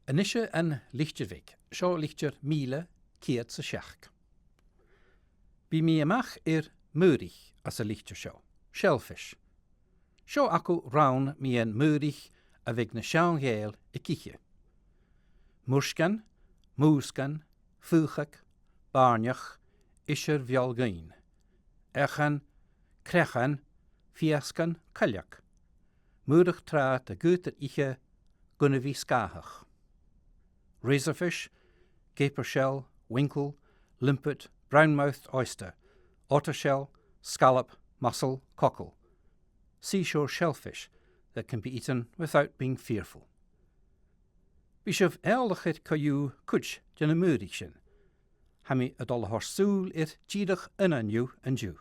Anisha an Lichtervik, seo lichter míle céad sa seach. Bí mí amach múrich as a lichter seo, shellfish. Seo acu raun mí an múrich a bhíg na seán géal I ciche. Murscan, múscan, fuchach, barneach, isir bhealgain. Echan, crechan, fiascan, cailleach. Múrich trát a gútar ihe gunna bhí scáthach. Razorfish, caper shell, winkle, limpet, brown-mouthed oyster, otter shell, scallop, mussel, cockle. Seashore shellfish that can be eaten without being fearful. Bishop eldachit caillou kuch jana múrich sin. Hami a dol horsúl tídach inanju an Jew.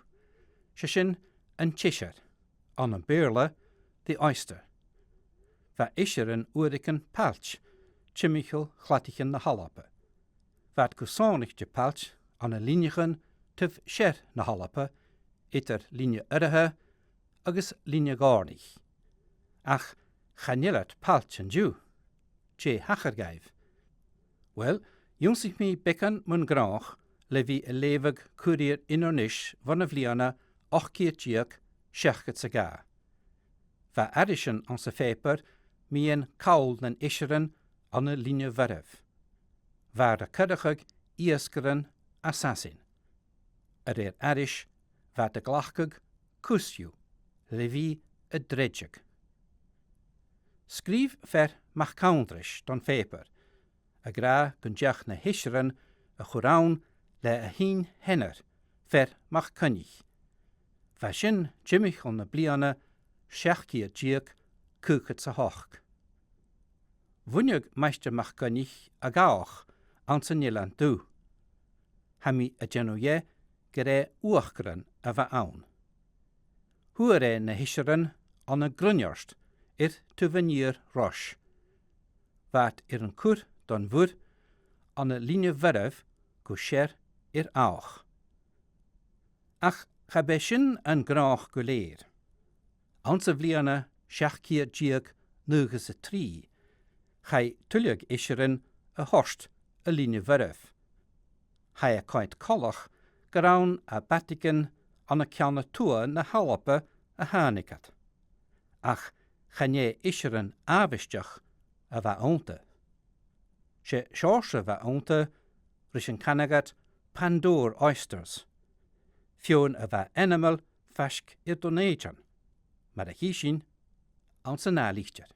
Shishin an chishar, an beerla, the oyster. Va isher an uuriken palch, chimichel glatichen na halappe. Vat kusanich je palch, an a linjechen tuf sher na halappe, iter linje urrehe, agus linje garnich. Ach, chanillet palch an Jew. Che hachergaiv. Wel, jonsich mi bekan mun grach, levi a levig courier inornish van a vliana, ochkeertjiek, shechket saga. Va addition an sa feper, mi en kaul nan isheren an a linje verf. Waar de kuddachig ieskeren assassin. Addish, va de glachkig kusju, levi a dredjig. Skrif ver machkaundrish don feper, a gra gunjach na hisheren a churaun le a hin henner, ver machkunnig. Vashin jimmich on na bliana, shechkia jiek, kuket sa hoch. Vunyug meister machkunnig a gaach, ansen jeland du. Hami a genoye, gere uachgren a va aun. Huere na hisheren an a grunjarst, te venier roche. Wat een kur dan woed aan een linie verf, kusher auch. Ach, gebeshin en graag guleer. Anse vliane, schachkier jiek, nugese tri. Gij tullig isheren, a horst, a linie verf. Hij a kaint kollach, geraun a batiken, an a kjane toa na halappe, a hanikat. Ach, Chanje isheren avistjach a va onte. She shorse va onte, rishin kanagat Pandore oysters. Fion a va animal fashk irdonation. Maar a hishin, anse na lichtjer.